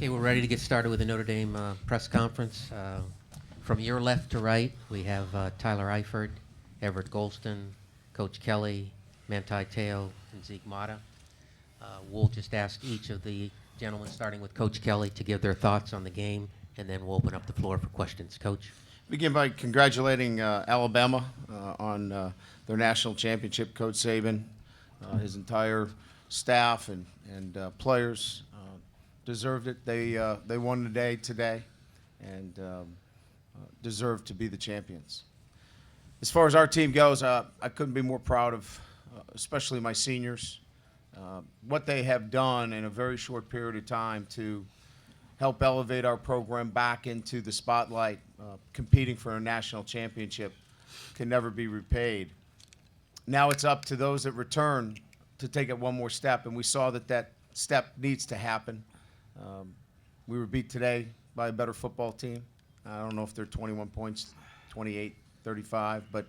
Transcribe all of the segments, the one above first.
Okay, we're ready to get started with the Notre Dame press conference. From your left to right, we have Tyler Eifert, Everett Golston, Coach Kelly, Manti Te'o, and Zeke Mata. We'll just ask each of the gentlemen, starting with Coach Kelly, to give their thoughts on the game, and then we'll open up the floor for questions. Coach? Begin by congratulating Alabama on their national championship. Coach Saban, his entire staff and players deserved it. They won the day today and deserve to be the champions. As far as our team goes, I couldn't be more proud of, especially my seniors, what they have done in a very short period of time to help elevate our program back into the spotlight. Competing for a national championship can never be repaid. Now it's up to those that return to take it one more step, and we saw that step needs to happen. We were beat today by a better football team. I don't know if they're 21 points, 28, 35, but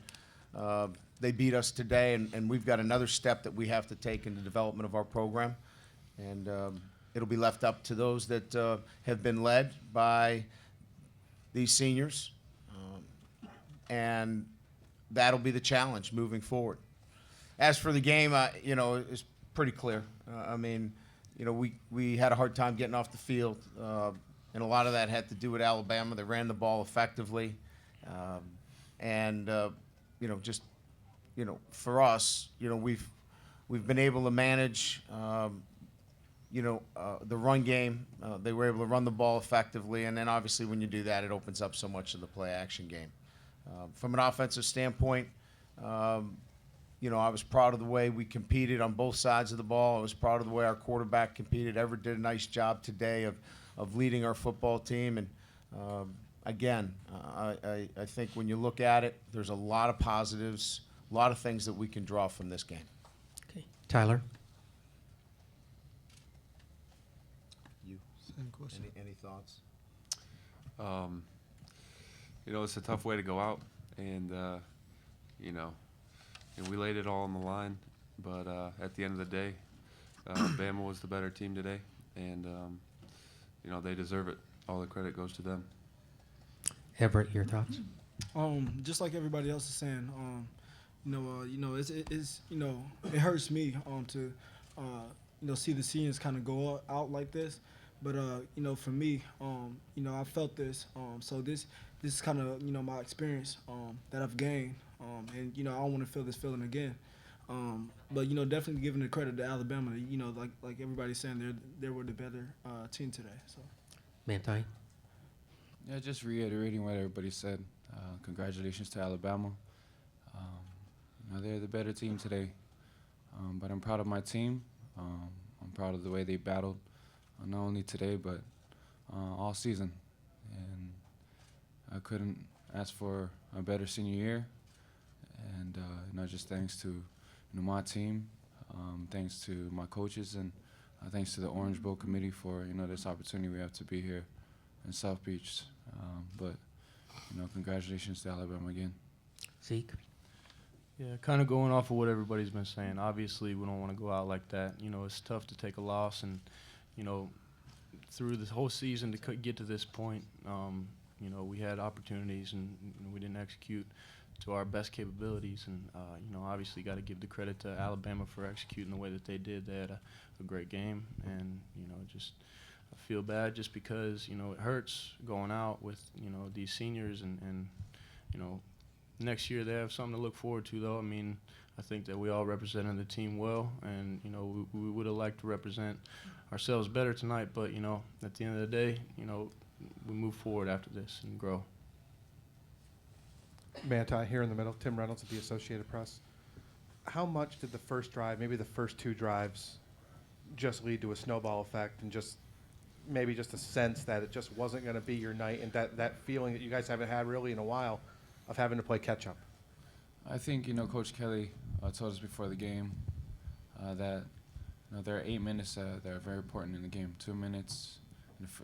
they beat us today, and we've got another step that we have to take in the development of our program. And it'll be left up to those that have been led by these seniors, and that'll be the challenge moving forward. As for the game, it's pretty clear. We had a hard time getting off the field, and a lot of that had to do with Alabama. They ran the ball effectively, for us, we've been able to manage, the run game. They were able to run the ball effectively, and then obviously when you do that, it opens up so much of the play-action game. From an offensive standpoint, I was proud of the way we competed on both sides of the ball. I was proud of the way our quarterback competed. Everett did a nice job today of leading our football team. And, again, I think when you look at it, there's a lot of positives, a lot of things that we can draw from this game. Okay. Tyler? You? Same question. Any thoughts? It's a tough way to go out, and we laid it all on the line. But at the end of the day, Bama was the better team today, and they deserve it. All the credit goes to them. Everett, your thoughts? Just like everybody else is saying, it hurts me to see the seniors kind of go out like this. But for me, I felt this. So this is kind of my experience that I've gained, and I don't want to feel this feeling again. But definitely giving the credit to Alabama. Like everybody's saying, they were the better team today. So. Manti? Yeah, just reiterating what everybody said. Congratulations to Alabama. They're the better team today. But I'm proud of my team. I'm proud of the way they battled, not only today, but all season. And I couldn't ask for a better senior year. And just thanks to my team, thanks to my coaches, and thanks to the Orange Bowl committee for this opportunity we have to be here in South Beach. But congratulations to Alabama again. Zeke? Yeah, kind of going off of what everybody's been saying. Obviously, we don't want to go out like that. It's tough to take a loss, and through this whole season to get to this point, we had opportunities and we didn't execute to our best capabilities. And obviously, got to give the credit to Alabama for executing the way that they did. They had a great game, and I feel bad just because it hurts going out with these seniors, and next year they have something to look forward to, though. I think that we all represented the team well, and we would have liked to represent ourselves better tonight. But at the end of the day, we move forward after this and grow. Manti here in the middle. Tim Reynolds at the Associated Press. How much did the first drive, maybe the first two drives, just lead to a snowball effect, and just maybe just a sense that it just wasn't going to be your night, and that feeling that you guys haven't had really in a while of having to play catch-up? I think, Coach Kelly told us before the game that there are 8 minutes that are very important in the game. 2 minutes,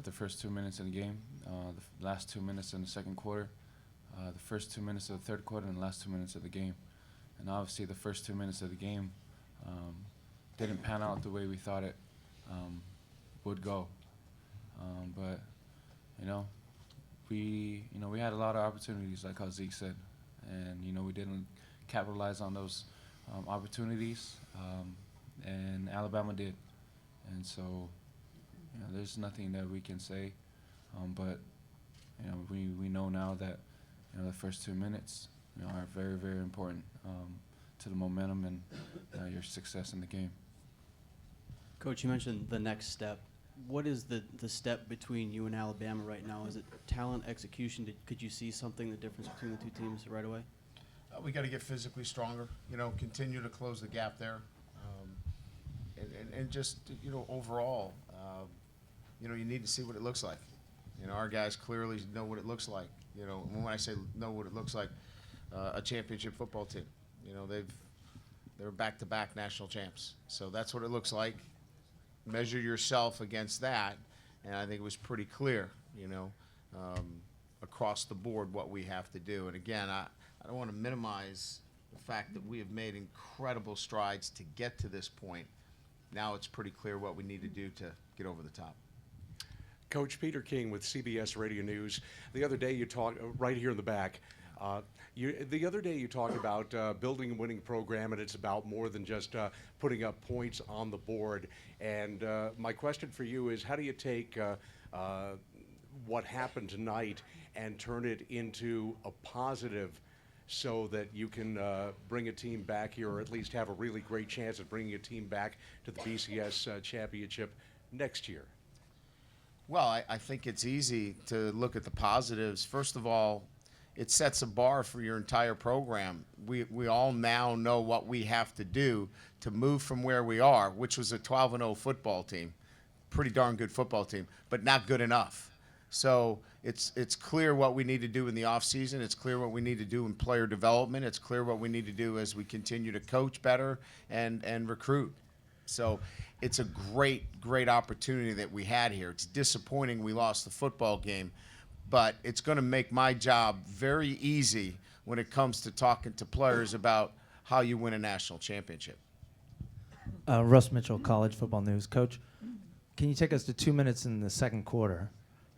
the first 2 minutes in the game, the last 2 minutes in the second quarter, the first 2 minutes of the third quarter, and the last 2 minutes of the game. And obviously the first 2 minutes of the game didn't pan out the way we thought it would go. But we had a lot of opportunities, like how Zeke said, and we didn't capitalize on those opportunities, and Alabama did, and so there's nothing that we can say, but we know now that the first 2 minutes are very, very important to the momentum and your success in the game. Coach, you mentioned the next step. What is the step between you and Alabama right now? Is it talent, execution? Could you see something, the difference between the two teams right away? We got to get physically stronger, continue to close the gap there. And just, overall, you need to see what it looks like. Our guys clearly know what it looks like. When I say know what it looks like, a championship football team. They're back-to-back national champs. So that's what it looks like. Measure yourself against that, and I think it was pretty clear, across the board what we have to do. And again, I don't want to minimize the fact that we have made incredible strides to get to this point. Now it's pretty clear what we need to do to get over the top. Coach Peter King with CBS Radio News. The other day you talked, right here in the back, the other day you talked about building a winning program, and it's about more than just putting up points on the board. And my question for you is, how do you take what happened tonight and turn it into a positive so that you can bring a team back here, or at least have a really great chance of bringing a team back to the BCS championship next year? Well, I think it's easy to look at the positives. First of all, it sets a bar for your entire program. We all now know what we have to do to move from where we are, which was a 12-0 football team, pretty darn good football team, but not good enough. So it's clear what we need to do in the offseason. It's clear what we need to do in player development. It's clear what we need to do as we continue to coach better and recruit. So it's a great opportunity that we had here. It's disappointing we lost the football game, but it's going to make my job very easy when it comes to talking to players about how you win a national championship. Russ Mitchell, College Football News. Coach, can you take us to 2 minutes in the second quarter?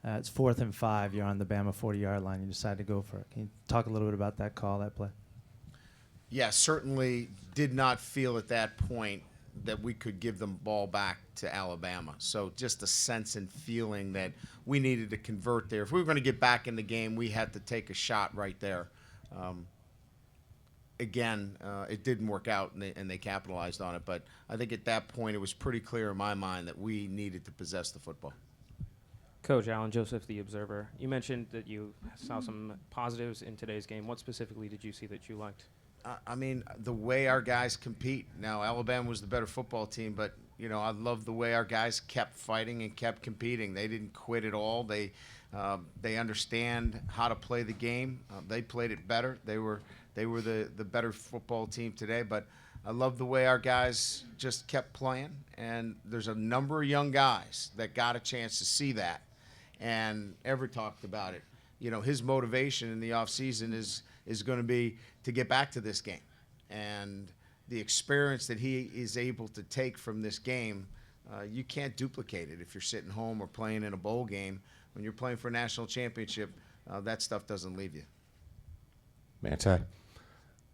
It's 4th and 5. You're on the Bama 40-yard line. You decide to go for it. Can you talk a little bit about that call, that play? Yeah, certainly did not feel at that point that we could give them ball back to Alabama. So just a sense and feeling that we needed to convert there. If we were going to get back in the game, we had to take a shot right there. Again, it didn't work out, and they capitalized on it. But I think at that point it was pretty clear in my mind that we needed to possess the football. Coach Alan Joseph, The Observer. You mentioned that you saw some positives in today's game. What specifically did you see that you liked? I mean, the way our guys compete. Now, Alabama was the better football team, but, I love the way our guys kept fighting and kept competing. They didn't quit at all. They understand how to play the game. They played it better. They were the better football team today, but I love the way our guys just kept playing, and there's a number of young guys that got a chance to see that, and Everett talked about it. His motivation in the offseason is going to be to get back to this game. And the experience that he is able to take from this game, you can't duplicate it if you're sitting home or playing in a bowl game. When you're playing for a national championship, that stuff doesn't leave you. Manti,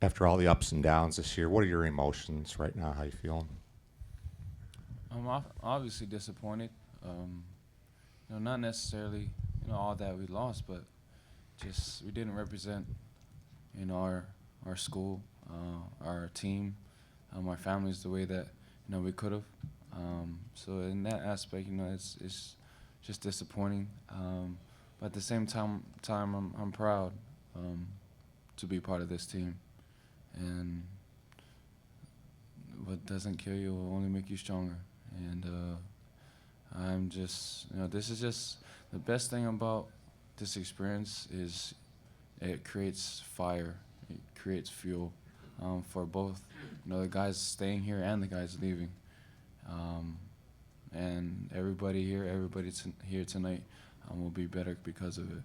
after all the ups and downs this year, what are your emotions right now? How you feeling? I'm obviously disappointed. Not necessarily, all that we lost, but just we didn't represent, our school, our team, our families the way that we could have. So in that aspect, it's just disappointing. But at the same time, I'm proud to be part of this team, and what doesn't kill you will only make you stronger. And I'm just, this is just the best thing about this experience is it creates fire, it creates fuel for both, the guys staying here and the guys leaving. And everybody here tonight will be better because of it.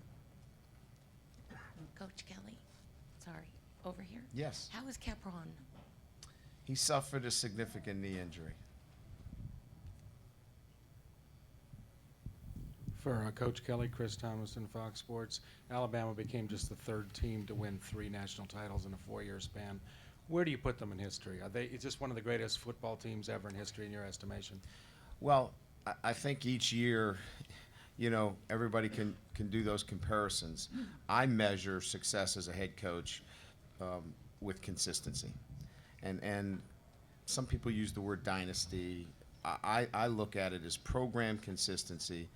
Coach Kelly, sorry, over here. Yes. How is Capron? He suffered a significant knee injury. For Coach Kelly, Chris Thomasson, Fox Sports, Alabama became just the third team to win 3 national titles in a 4-year span. Where do you put them in history? Are they just one of the greatest football teams ever in history, in your estimation? Well, I think each year, everybody can do those comparisons. I measure success as a head coach with consistency. And some people use the word dynasty. I look at it as program consistency.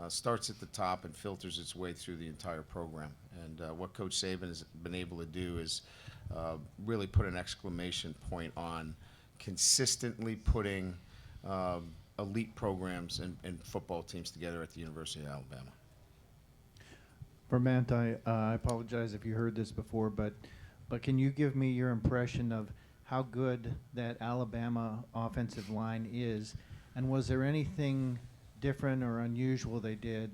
Starts at the top and filters its way through the entire program. And what Coach Saban has been able to do is really put an exclamation point on consistently putting elite programs and football teams together at the University of Alabama. For Manti, I apologize if you heard this before, but can you give me your impression of how good that Alabama offensive line is, and was there anything different or unusual they did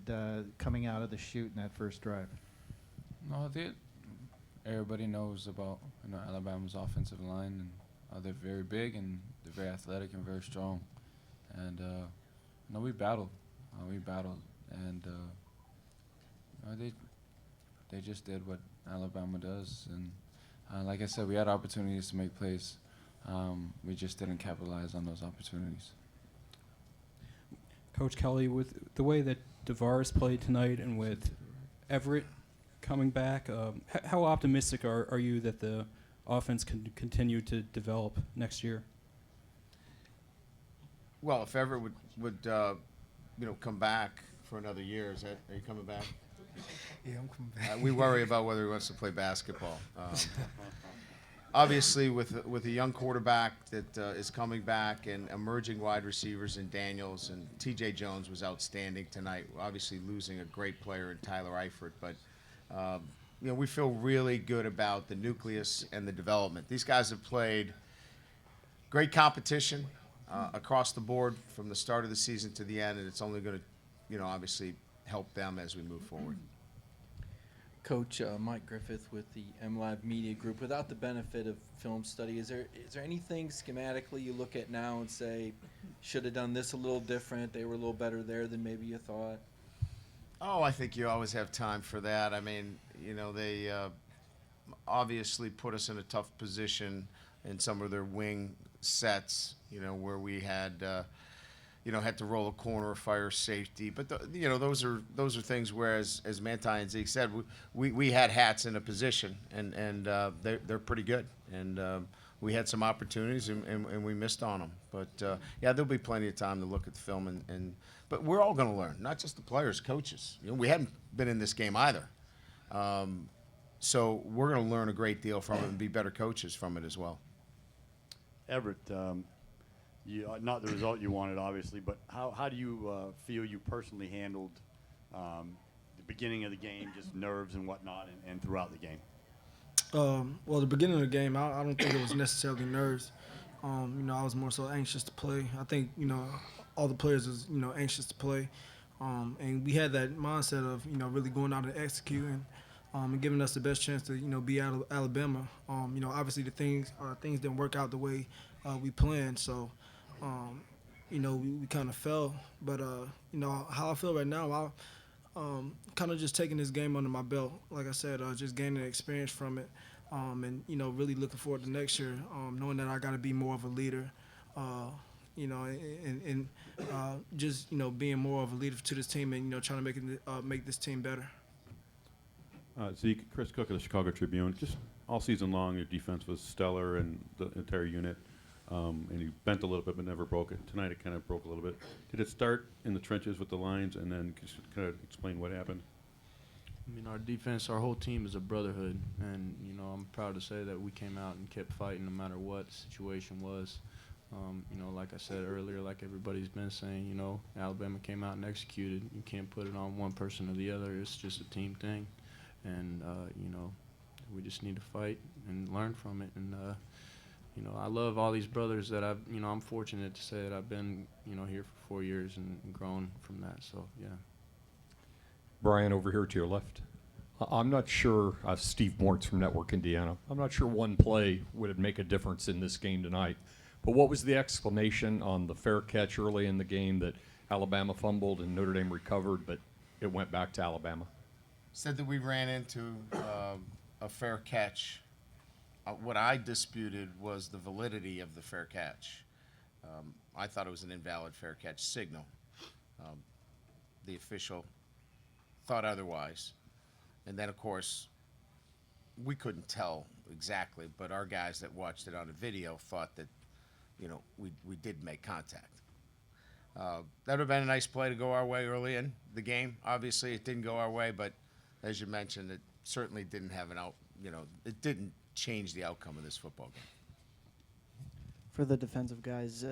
coming out of the chute in that first drive? No, everybody knows about Alabama's offensive line, and they're very big and they're very athletic and very strong. And we battled, and they just did what Alabama does. And like I said, we had opportunities to make plays. We just didn't capitalize on those opportunities. Coach Kelly, with the way that DeVaris played tonight and with Everett coming back, how optimistic are you that the offense can continue to develop next year? Well, if Everett would come back for another year, are you coming back? Yeah, I'm coming back. We worry about whether he wants to play basketball. Obviously, with a young quarterback that is coming back and emerging wide receivers in Daniels, and T.J. Jones was outstanding tonight. Obviously, losing a great player in Tyler Eifert, but we feel really good about the nucleus and the development. These guys have played great competition across the board from the start of the season to the end, and it's only going to, obviously help them as we move forward. Coach, Mike Griffith with the MLab Media Group. Without the benefit of film study, is there anything schematically you look at now and say, should have done this a little different, they were a little better there than maybe you thought? Oh, I think you always have time for that. I mean, they obviously put us in a tough position in some of their wing sets, where we had had to roll a corner or fire safety. But those are things where, as Manti and Zeke said, we had hats in a position, and they're pretty good. And we had some opportunities, and we missed on them. But there'll be plenty of time to look at the film, but we're all going to learn, not just the players, coaches. We hadn't been in this game either, so we're going to learn a great deal from it and be better coaches from it as well. Everett, not the result you wanted, obviously, but how do you feel you personally handled the beginning of the game, just nerves and whatnot, and throughout the game? Well, the beginning of the game, I don't think it was necessarily nerves. I was more so anxious to play. I think, all the players was, anxious to play. And we had that mindset of, really going out and executing and giving us the best chance to, be out of Alabama. Obviously the things didn't work out the way we planned. So, we kind of fell. But, how I feel right now, kind of just taking this game under my belt. Like I said, just gaining experience from it. And, really looking forward to next year, knowing that I got to be more of a leader, and just, being more of a leader to this team and, trying to make this team better. Zeke, Chris Cook of the Chicago Tribune. Just all season long, your defense was stellar and the entire unit. And you bent a little bit but never broke it. Tonight it kind of broke a little bit. Did it start in the trenches with the lines, and then just kind of explain what happened? I mean, our defense, our whole team is a brotherhood, and I'm proud to say that we came out and kept fighting no matter what the situation was. Like I said earlier, like everybody's been saying, Alabama came out and executed. You can't put it on one person or the other. It's just a team thing, and we just need to fight and learn from it. And I love all these brothers that I'm fortunate to say that I've been here for 4 years and grown from that. So yeah. Brian, over here to your left. I'm not sure, Steve Mortz from Network Indiana, I'm not sure one play would make a difference in this game tonight. But what was the explanation on the fair catch early in the game that Alabama fumbled and Notre Dame recovered, but it went back to Alabama? Said that we ran into a fair catch. What I disputed was the validity of the fair catch. I thought it was an invalid fair catch signal. The official thought otherwise. And then, of course, we couldn't tell exactly, but our guys that watched it on the video thought that, we did make contact. That would have been a nice play to go our way early in the game. Obviously, it didn't go our way, but as you mentioned, it certainly didn't have it didn't change the outcome of this football game. For the defensive guys,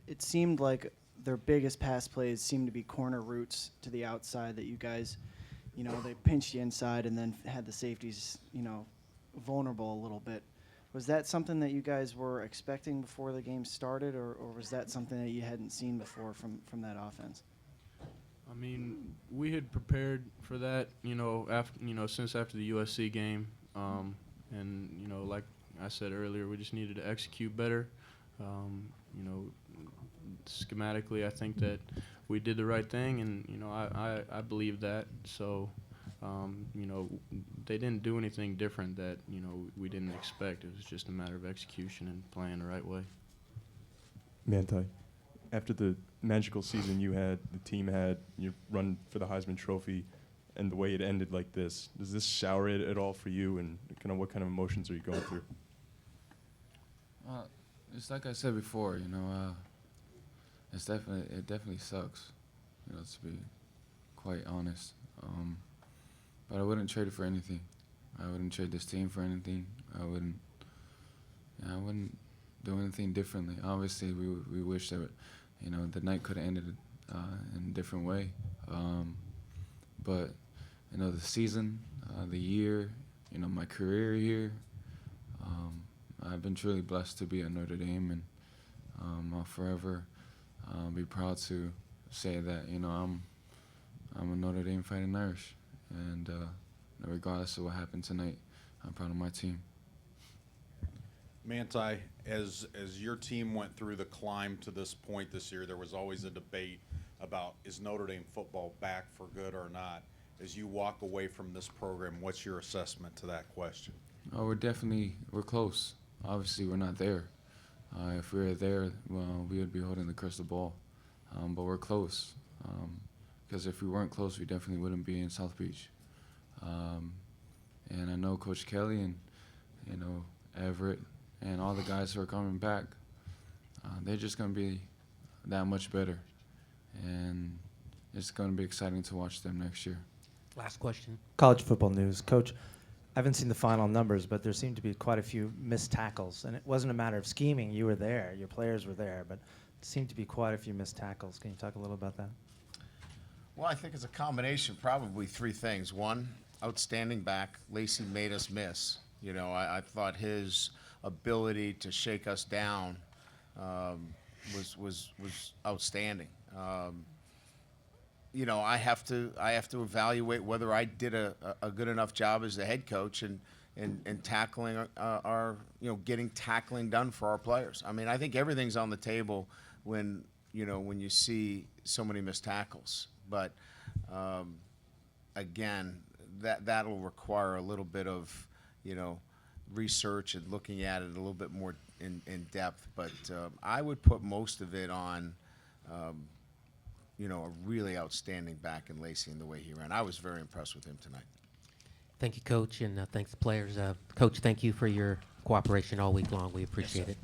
it seemed like their biggest pass plays seemed to be corner routes to the outside that you guys, they pinched you inside and then had the safeties, vulnerable a little bit. Was that something that you guys were expecting before the game started, or was that something that you hadn't seen before from that offense? I mean, we had prepared for that, since after the USC game, and like I said earlier, we just needed to execute better. Schematically, I think that we did the right thing, and I believe that. So, they didn't do anything different that we didn't expect. It was just a matter of execution and playing the right way. Manti, after the magical season the team had, you run for the Heisman Trophy, and the way it ended like this, does this sour it at all for you, and what kind of emotions are you going through? It's like I said before, it definitely sucks, to be quite honest. But I wouldn't trade it for anything. I wouldn't trade this team for anything. I wouldn't do anything differently. Obviously, we wish that, the night could have ended in a different way. But, the season, the year, my career here, I've been truly blessed to be at Notre Dame, and I'll forever be proud to say that, I'm a Notre Dame Fighting Irish. And regardless of what happened tonight, I'm proud of my team. Manti, as your team went through the climb to this point this year, there was always a debate about, is Notre Dame football back for good or not? As you walk away from this program, what's your assessment to that question? Oh, we're close. Obviously, we're not there. If we were there, well, we would be holding the crystal ball. But we're close. Because if we weren't close, we definitely wouldn't be in South Beach. And I know Coach Kelly and, Everett and all the guys who are coming back, they're just going to be that much better. And it's going to be exciting to watch them next year. Last question. College football news. Coach, I haven't seen the final numbers, but there seemed to be quite a few missed tackles. And it wasn't a matter of scheming. You were there. Your players were there. But it seemed to be quite a few missed tackles. Can you talk a little about that? Well, I think it's a combination, probably three things. One, outstanding back. Lacey made us miss. I thought his ability to shake us down was outstanding. I have to evaluate whether I did a good enough job as the head coach and tackling our getting tackling done for our players. I mean, I think everything's on the table when you see so many missed tackles. But again, that'll require a little bit of research and looking at it a little bit more in depth. But I would put most of it on a really outstanding back in Lacey and the way he ran. I was very impressed with him tonight. Thank you, Coach, and thanks to players. Coach, thank you for your cooperation all week long. We appreciate it.